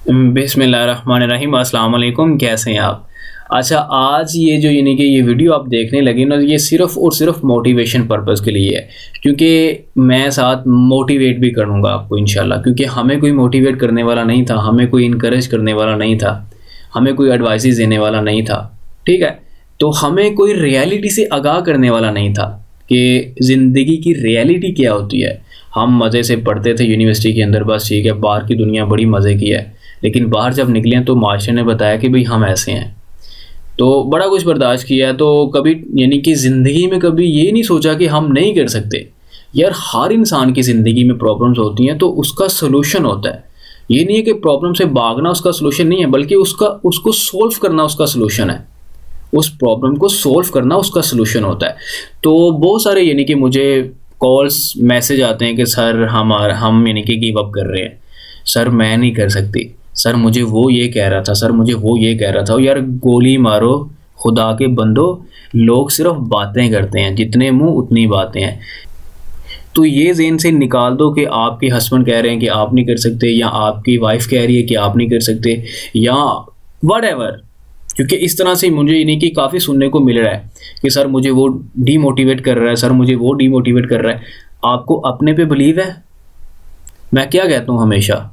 बिस्मिल्लाहिर्रहमानिर्रहीम। अस्सलाम वालेकुम। कैसे हैं आप? अच्छा, आज ये जो यानी कि ये वीडियो आप देखने लगे ना, ये सिर्फ़ और सिर्फ़ मोटिवेशन पर्पज़ के लिए है, क्योंकि मैं साथ मोटिवेट भी करूँगा आपको इंशाल्लाह, क्योंकि हमें कोई मोटिवेट करने वाला नहीं था, हमें कोई इनकरेज करने वाला नहीं था, हमें कोई एडवाइसेस देने वाला नहीं था, ठीक है? तो हमें कोई रियलिटी से आगाह करने वाला नहीं था कि ज़िंदगी की रियलिटी क्या होती है। हम मज़े से पढ़ते थे यूनिवर्सिटी के अंदर, बस ठीक है, बाहर की दुनिया बड़ी मज़े की है। लेकिन बाहर जब निकले तो मास्टर ने बताया कि भई हम ऐसे हैं। तो बड़ा कुछ बर्दाश्त किया, तो कभी यानी कि ज़िंदगी में कभी ये नहीं सोचा कि हम नहीं कर सकते। यार, हर इंसान की ज़िंदगी में प्रॉब्लम्स होती हैं, तो उसका सॉल्यूशन होता है। ये नहीं है कि प्रॉब्लम से भागना उसका सॉल्यूशन नहीं है, बल्कि उसको सॉल्व करना उसका सॉल्यूशन है। उस प्रॉब्लम को सॉल्व करना उसका सॉल्यूशन होता है। तो बहुत सारे यानी कि मुझे कॉल्स, मैसेज आते हैं कि सर हम यानी कि गिव अप कर रहे हैं। सर मैं नहीं कर सकती। सर मुझे वो ये कह रहा था, सर मुझे वो ये कह रहा था। यार गोली मारो, खुदा के बंदो, लोग सिर्फ बातें करते हैं, जितने मुँह उतनी बातें हैं। तो ये ज़हन से निकाल दो कि आपके हस्बैंड कह रहे हैं कि आप नहीं कर सकते, या आपकी वाइफ़ कह रही है कि आप नहीं कर सकते, या व्हाटएवर। क्योंकि इस तरह से मुझे यानी कि काफ़ी सुनने को मिल रहा है कि सर मुझे वो डीमोटिवेट कर रहा है, सर मुझे वो डीमोटिवेट कर रहा है। आपको अपने पे बिलीव है? मैं क्या कहता हूँ हमेशा,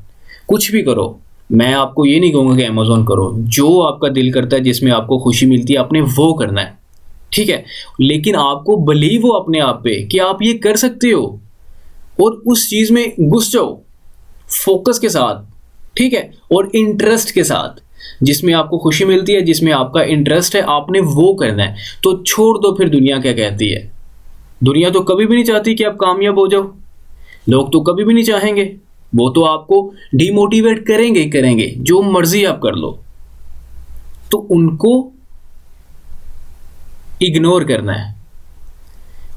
कुछ भी करो। मैं आपको ये नहीं कहूँगा कि अमेज़न करो, जो आपका दिल करता है, जिसमें आपको खुशी मिलती है, आपने वो करना है, ठीक है? लेकिन आपको बिलीव हो अपने आप पे कि आप ये कर सकते हो, और उस चीज़ में घुस जाओ फ़ोकस के साथ, ठीक है? और इंटरेस्ट के साथ, जिसमें आपको खुशी मिलती है, जिसमें आपका इंटरेस्ट है, आपने वो करना है। तो छोड़ दो फिर दुनिया क्या कहती है। दुनिया तो कभी भी नहीं चाहती कि आप कामयाब हो जाओ। लोग तो कभी भी नहीं चाहेंगे। वो तो आपको डिमोटिवेट करेंगे ही करेंगे, जो मर्ज़ी आप कर लो। तो उनको इग्नोर करना है।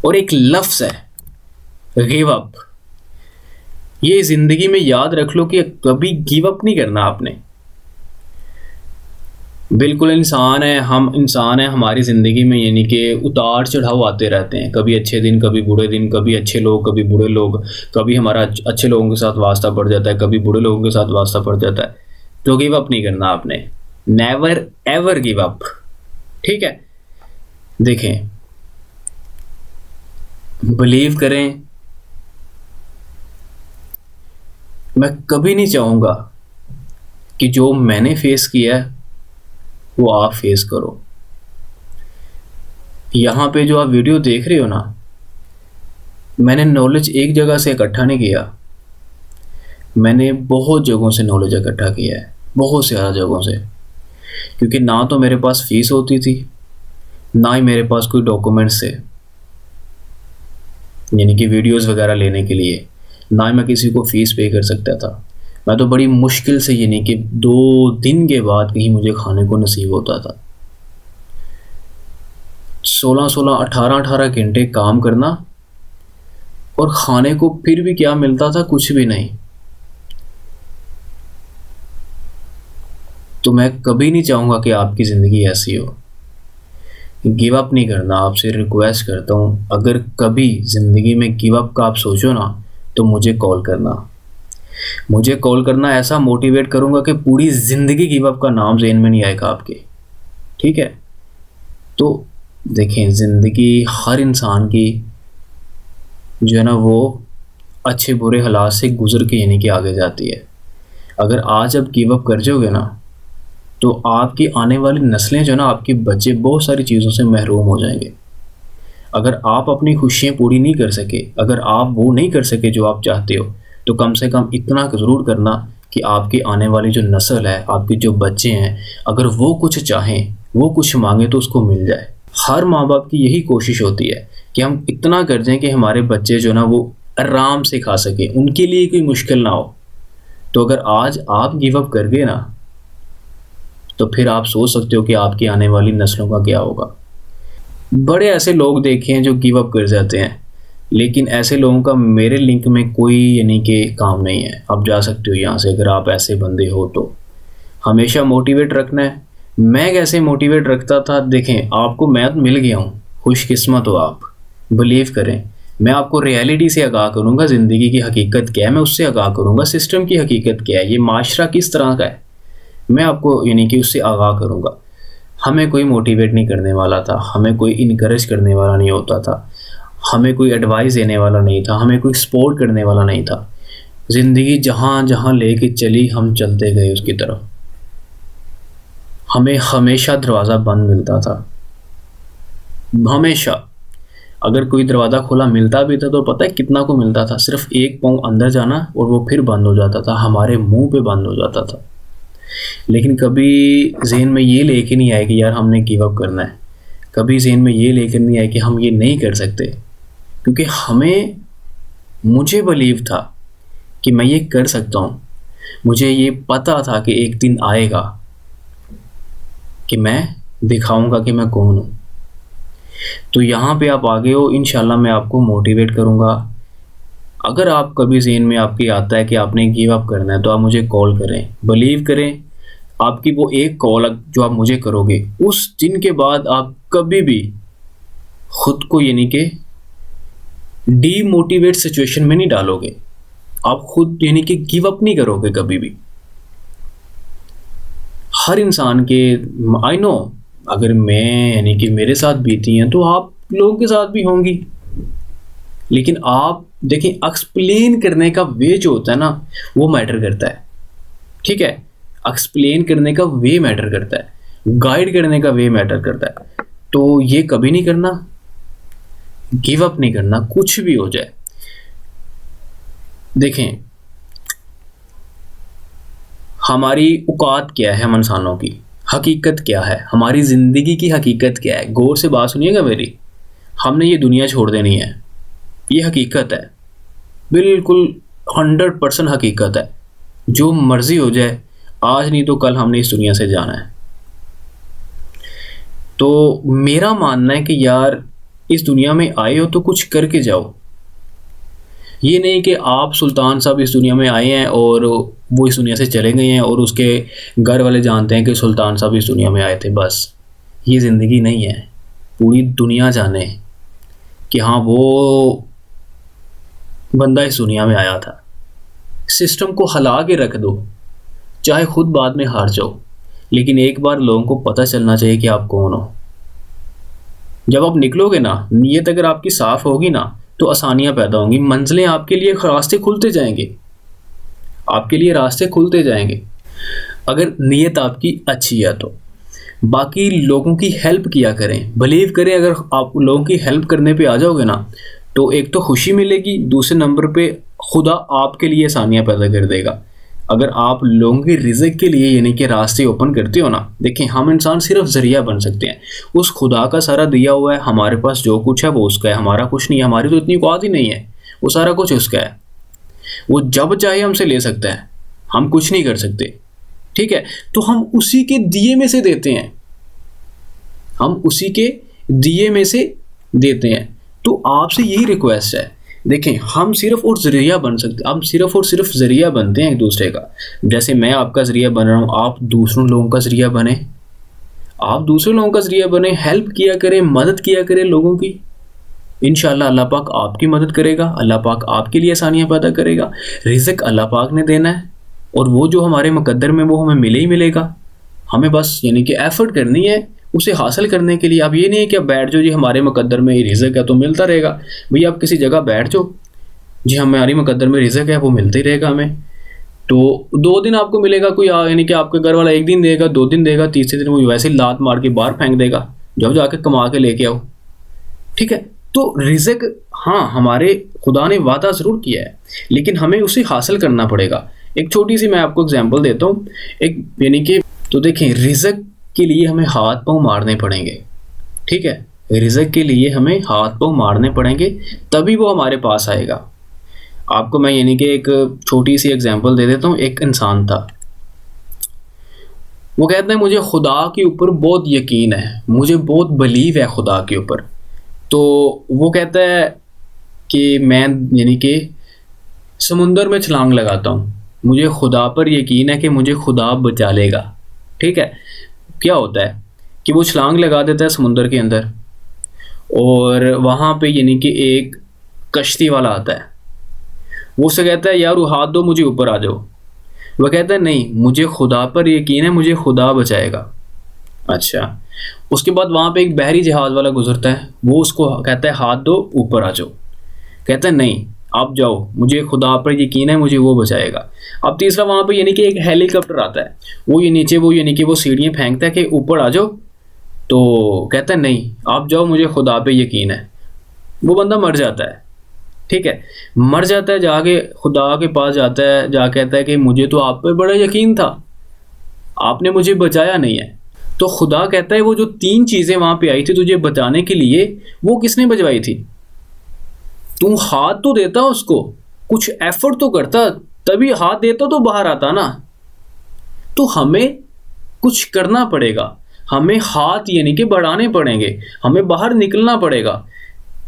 और एक लफ्ज़ है गिव अप। ये ज़िंदगी में याद रख लो कि कभी गिव अप नहीं करना आपने। बिल्कुल इंसान है, हम इंसान हैं, हमारी ज़िंदगी में यानी कि उतार-चढ़ाव आते रहते हैं। कभी अच्छे दिन, कभी बुरे दिन, कभी अच्छे लोग, कभी बुरे लोग। कभी हमारा अच्छे लोगों के साथ वास्ता पड़ जाता है, कभी बुरे लोगों के साथ वास्ता पड़ जाता है। तो गिव अप नहीं करना आपने। नेवर एवर गिव अप, ठीक है? देखें, बिलीव करें, मैं कभी नहीं चाहूँगा कि जो मैंने फेस किया है, वो आप फेस करो। यहाँ पे जो आप वीडियो देख रहे हो ना, मैंने नॉलेज एक जगह से इकट्ठा नहीं किया। मैंने बहुत जगहों से नॉलेज इकट्ठा किया है, बहुत से ज़्यादा जगहों से। क्योंकि ना तो मेरे पास फ़ीस होती थी, ना ही मेरे पास कोई डॉक्यूमेंट्स थे, यानी कि वीडियोज़ वगैरह लेने के लिए। ना ही मैं किसी को फ़ीस पे कर सकता था। मैं तो बड़ी मुश्किल से यानी कि 2 दिन के बाद कहीं मुझे खाने को नसीब होता था। 16-16, 18-18 घंटे काम करना, और खाने को फिर भी क्या मिलता था? कुछ भी नहीं। तो मैं कभी नहीं चाहूँगा कि आपकी ज़िंदगी ऐसी हो। गिव अप नहीं करना, आपसे रिक्वेस्ट करता हूँ। अगर कभी ज़िंदगी में गिव अप का आप सोचो ना, तो मुझे कॉल करना। मुझे कॉल करना, ऐसा मोटिवेट करूँगा कि पूरी ज़िंदगी गिव अप का नाम ज़हन में नहीं आएगा आपके, ठीक है? तो देखें, ज़िंदगी हर इंसान की जो है ना, वो अच्छे बुरे हालात से गुज़र के यानी कि आगे जाती है। अगर आज आप गिव अप कर जाओगे ना, तो आपकी आने वाली नस्लें जो है ना, आपके बच्चे बहुत सारी चीज़ों से महरूम हो जाएँगे। अगर आप अपनी खुशियाँ पूरी नहीं कर सके, अगर आप वो नहीं कर सके जो आप चाहते हो, तो कम से कम इतना ज़रूर करना कि आपकी आने वाली जो नस्ल है, आपके जो बच्चे हैं, अगर वो कुछ चाहें, वो कुछ माँगे, तो उसको मिल जाए। हर माँ-बाप की यही कोशिश होती है कि हम इतना कर दें कि हमारे बच्चे जो है ना, वो आराम से खा सकें, उनके लिए कोई मुश्किल ना हो। तो अगर आज आप गिव अप कर गए ना, तो फिर आप सोच सकते हो कि आपकी आने वाली नस्लों का क्या होगा। बड़े ऐसे लोग देखे हैं जो गिव अप कर जाते हैं, लेकिन ऐसे लोगों का मेरे लिंक में कोई यानी कि काम नहीं है। आप जा सकते हो यहाँ से, अगर आप ऐसे बंदे हो तो। हमेशा मोटिवेट रखना है। मैं कैसे मोटिवेट रखता था, देखें, आपको मैं मिल गया हूँ, खुशकिस्मत हो आप। बिलीव करें, मैं आपको रियलिटी से आगाह करूँगा, ज़िंदगी की हकीकत क्या है मैं उससे आगाह करूँगा, सिस्टम की हकीकत क्या है, ये माशरा किस तरह का है, मैं आपको यानी कि उससे आगाह करूँगा। हमें कोई मोटिवेट नहीं करने वाला था, हमें कोई इनकरेज करने वाला नहीं होता था, हमें कोई एडवाइस देने वाला नहीं था, हमें कोई सपोर्ट करने वाला नहीं था। ज़िंदगी जहाँ जहाँ लेके चली हम चलते गए उसकी तरफ। हमें हमेशा दरवाज़ा बंद मिलता था, हमेशा। अगर कोई दरवाज़ा खुला मिलता भी था तो पता है कितना को मिलता था, सिर्फ एक पाँव अंदर जाना और वो फिर बंद हो जाता था, हमारे मुंह पे बंद हो जाता था। लेकिन कभी ज़हन में ये लेके नहीं आया कि यार हमने गिव अप करना है, कभी ज़हन में ये लेकर नहीं आया कि हम ये नहीं कर सकते, क्योंकि मुझे बिलीव था कि मैं ये कर सकता हूँ। मुझे ये पता था कि एक दिन आएगा कि मैं दिखाऊंगा कि मैं कौन हूँ। तो यहाँ पे आप आगे हो, इंशाल्लाह मैं आपको मोटिवेट करूँगा। अगर आप कभी ज़हन में आपके आता है कि आपने गिव अप करना है तो आप मुझे कॉल करें, बिलीव करें, आपकी वो एक कॉल जो आप मुझे करोगे उस दिन के बाद आप कभी भी खुद को यानी कि डीमोटिवेट सिचुएशन में नहीं डालोगे, आप खुद यानी कि गिव अप नहीं करोगे कभी भी। हर इंसान के आई नो, अगर मैं यानी कि मेरे साथ बीती हैं तो आप लोगों के साथ भी होंगी, लेकिन आप देखें एक्सप्लेन करने का वे जो होता है ना वो मैटर करता है। ठीक है, एक्सप्लेन करने का वे मैटर करता है, गाइड करने का वे मैटर करता है। तो ये कभी नहीं करना, गिव अप नहीं करना, कुछ भी हो जाए। देखें हमारी औकात क्या है, हम इंसानों की हकीकत क्या है, हमारी ज़िंदगी की हकीकत क्या है। गौर से बात सुनिएगा मेरी, हमने ये दुनिया छोड़ देनी है, ये हकीकत है, बिल्कुल 100% हकीकत है। जो मर्जी हो जाए, आज नहीं तो कल हमने इस दुनिया से जाना है। तो मेरा मानना है कि यार इस दुनिया में आए हो तो कुछ करके जाओ। ये नहीं कि आप सुल्तान साहब इस दुनिया में आए हैं और वो इस दुनिया से चले गए हैं और उसके घर वाले जानते हैं कि सुल्तान साहब इस दुनिया में आए थे, बस। ये ज़िंदगी नहीं है। पूरी दुनिया जाने कि हाँ वो बंदा इस दुनिया में आया था। सिस्टम को हिला के रख दो, चाहे खुद बाद में हार जाओ, लेकिन एक बार लोगों को पता चलना चाहिए कि आप कौन हो। जब आप निकलोगे ना, नीयत अगर आपकी साफ होगी ना तो आसानियां पैदा होंगी, मंजिलें आपके लिए रास्ते खुलते जाएंगे, आपके लिए रास्ते खुलते जाएंगे अगर नीयत आपकी अच्छी है तो। बाकी लोगों की हेल्प किया करें, बिलीव करें, अगर आप लोगों की हेल्प करने पे आ जाओगे ना तो एक तो खुशी मिलेगी, दूसरे नंबर पे खुदा आपके लिए आसानियां पैदा कर देगा। अगर आप लोगों की रिज़्क के लिए यानी कि रास्ते ओपन करते हो ना, देखें हम इंसान सिर्फ ज़रिया बन सकते हैं, उस खुदा का सारा दिया हुआ है, हमारे पास जो कुछ है वो उसका है, हमारा कुछ नहीं है, हमारी तो इतनी औकात ही नहीं है, वो सारा कुछ उसका है। वो जब चाहे हमसे ले सकता है, हम कुछ नहीं कर सकते। ठीक है, तो हम उसी के दिए में से देते हैं, हम उसी के दिए में से देते हैं। तो आपसे यही रिक्वेस्ट है, देखें हम सिर्फ और ज़रिया बन सकते, हम सिर्फ और सिर्फ ज़रिया बनते हैं एक दूसरे का। जैसे मैं आपका ज़रिया बन रहा हूँ, आप दूसरों लोगों का ज़रिया बने, आप दूसरे लोगों का ज़रिया बने, हेल्प किया करें, मदद किया करें लोगों की। इंशाल्लाह अल्लाह पाक आपकी मदद करेगा, अल्लाह पाक आपके लिए आसानियाँ पैदा करेगा। रिज़्क अल्लाह पाक ने देना है और वो जो हमारे मुकद्दर में वो हमें मिले ही मिलेगा। हमें बस यानी कि एफर्ट करनी है उसे हासिल करने के लिए। अब ये नहीं है कि आप बैठ जाओ जी हमारे मुकद्दर में रिज़्क है तो मिलता रहेगा। भैया आप किसी जगह बैठ जाओ जी हमारी मुकद्दर में रिज़्क है वो मिलता ही रहेगा हमें। तो 2 दिन आपको मिलेगा कोई, यानी कि आपके घर वाला 1 दिन देगा, 2 दिन देगा, तीसरे दिन वो वैसे ही लात मार के बाहर फेंक देगा, जब जाके कमा के लेके आओ। ठीक है, तो रिज़्क हाँ हमारे खुदा ने वादा ज़रूर किया है, लेकिन हमें उसे हासिल करना पड़ेगा। एक छोटी सी मैं आपको एग्जांपल देता हूँ, एक यानी कि तो देखें रिज़्क के लिए हमें हाथ पांव मारने पड़ेंगे। ठीक है, रिज़्क के लिए हमें हाथ पांव मारने पड़ेंगे तभी वो हमारे पास आएगा। आपको मैं यानी कि एक छोटी सी एग्जांपल दे देता हूँ। एक इंसान था, वो कहता है मुझे खुदा के ऊपर बहुत यकीन है, मुझे बहुत बिलीव है खुदा के ऊपर। तो वो कहता है कि मैं यानी कि समुंदर में छलांग लगाता हूँ, मुझे खुदा पर यकीन है कि मुझे खुदा बचा लेगा। ठीक है, क्या होता है कि वो छलांग लगा देता है समुंदर के अंदर और वहाँ पे यानी कि एक कश्ती वाला आता है, वो उससे कहता है यार वो हाथ दो मुझे ऊपर आ जाओ। वह कहता है नहीं मुझे खुदा पर यकीन है, मुझे खुदा बचाएगा। अच्छा, उसके बाद वहाँ पे एक बहरी जहाज़ वाला गुजरता है, वो उसको कहता है हाथ दो ऊपर आ जाओ। कहता है नहीं आप जाओ, मुझे खुदा पर यकीन है, मुझे वो बचाएगा। अब तीसरा वहाँ पे यानी कि एक हेलीकॉप्टर आता है, वो ये नीचे वो यानी कि वो सीढ़ियाँ फेंकता है कि ऊपर आ जाओ। तो कहता है नहीं आप जाओ, मुझे खुदा पे यकीन है। वो बंदा मर जाता है, ठीक है, मर जाता है, जाके खुदा के पास जाता है, जा कहता है कि मुझे तो आप पे बड़ा यकीन था, आपने मुझे बचाया नहीं है। तो खुदा कहता है वो जो 3 चीज़ें वहाँ पे आई थी तुझे बचाने के लिए, वो किसने बचवाई थी? तू हाथ तो देता उसको, कुछ एफर्ट तो करता, तभी हाथ देता तो बाहर आता ना। तो हमें कुछ करना पड़ेगा, हमें हाथ यानी कि बढ़ाने पड़ेंगे, हमें बाहर निकलना पड़ेगा,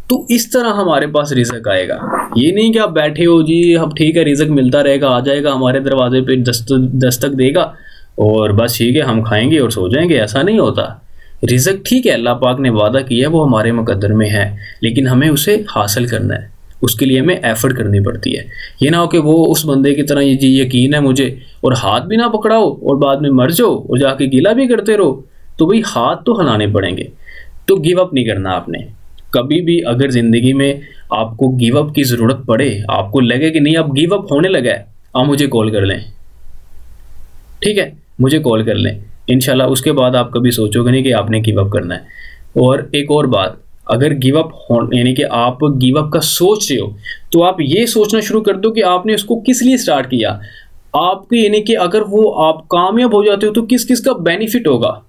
तो इस तरह हमारे पास रिज़्क आएगा। ये नहीं कि आप बैठे हो जी अब ठीक है रिज़्क मिलता रहेगा, आ जाएगा हमारे दरवाजे पे दस्तक देगा और बस ठीक है हम खाएंगे और सो जाएंगे, ऐसा नहीं होता। रिज़्क ठीक है अल्लाह पाक ने वादा किया है, वो हमारे मुकद्दर में है, लेकिन हमें उसे हासिल करना है, उसके लिए हमें एफर्ट करनी पड़ती है। ये ना हो कि वो उस बंदे की तरह ये जी यकीन है मुझे और हाथ भी ना पकड़ाओ और बाद में मर जाओ और जाके गिला भी करते रहो। तो भाई हाथ तो हिलाने पड़ेंगे। तो गिव अप नहीं करना आपने कभी भी। अगर ज़िंदगी में आपको गिव अप की ज़रूरत पड़े, आपको लगे कि नहीं अब गिव अप होने लगा है, आप मुझे कॉल कर लें, ठीक है, मुझे कॉल कर लें इंशाल्लाह। उसके बाद आप कभी सोचोगे नहीं कि आपने गिव अप करना है। और एक और बात, अगर गिव अप हो यानी कि आप गिव अप का सोच रहे हो, तो आप ये सोचना शुरू कर दो कि आपने उसको किस लिए स्टार्ट किया। आपके यानी कि अगर वो आप कामयाब हो जाते हो तो किस किस का बेनिफिट होगा,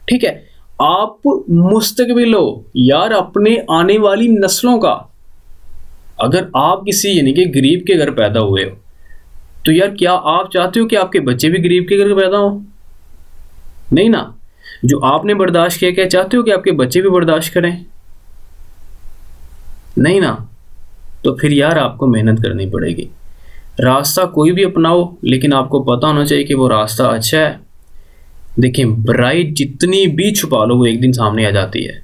ठीक है। आप मुस्तकबिल हो यार अपने आने वाली नस्लों का। अगर आप किसी यानी कि गरीब के घर पैदा हुए हो, तो यार क्या आप चाहते हो कि आपके बच्चे भी गरीब के घर पैदा हो? नहीं ना। जो आपने बर्दाश्त किया, क्या चाहते हो कि आपके बच्चे भी बर्दाश्त करें? नहीं ना। तो फिर यार आपको मेहनत करनी पड़ेगी। रास्ता कोई भी अपनाओ, लेकिन आपको पता होना चाहिए कि वो रास्ता अच्छा है। देखिए बुराई जितनी भी छुपा लो वो एक दिन सामने आ जाती है।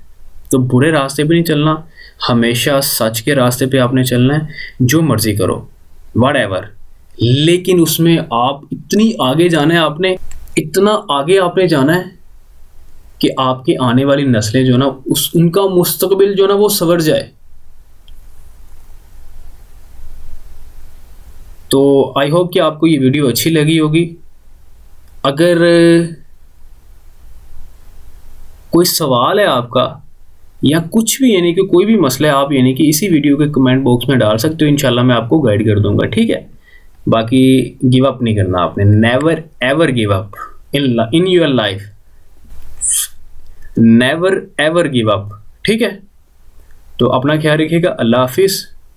तो बुरे रास्ते पे नहीं चलना, हमेशा सच के रास्ते पे आपने चलना है। जो मर्जी करो व्हाटएवर, लेकिन उसमें आप इतनी आगे जाना है, आपने इतना आगे आपने जाना है कि आपकी आने वाली नस्लें जो ना उनका मुस्तकबिल जो ना वो संवर जाए। तो आई होप कि आपको ये वीडियो अच्छी लगी होगी। अगर कोई सवाल है आपका या कुछ भी यानी कि कोई भी मसला है, आप यानी कि इसी वीडियो के कमेंट बॉक्स में डाल सकते हो, इंशाल्लाह मैं आपको गाइड कर दूंगा, ठीक है। बाकी गिव अप नहीं करना आपने, never ever give up in your life, never ever give up, ठीक है। तो अपना ख्याल रखिएगा। अल्लाह हाफिज़।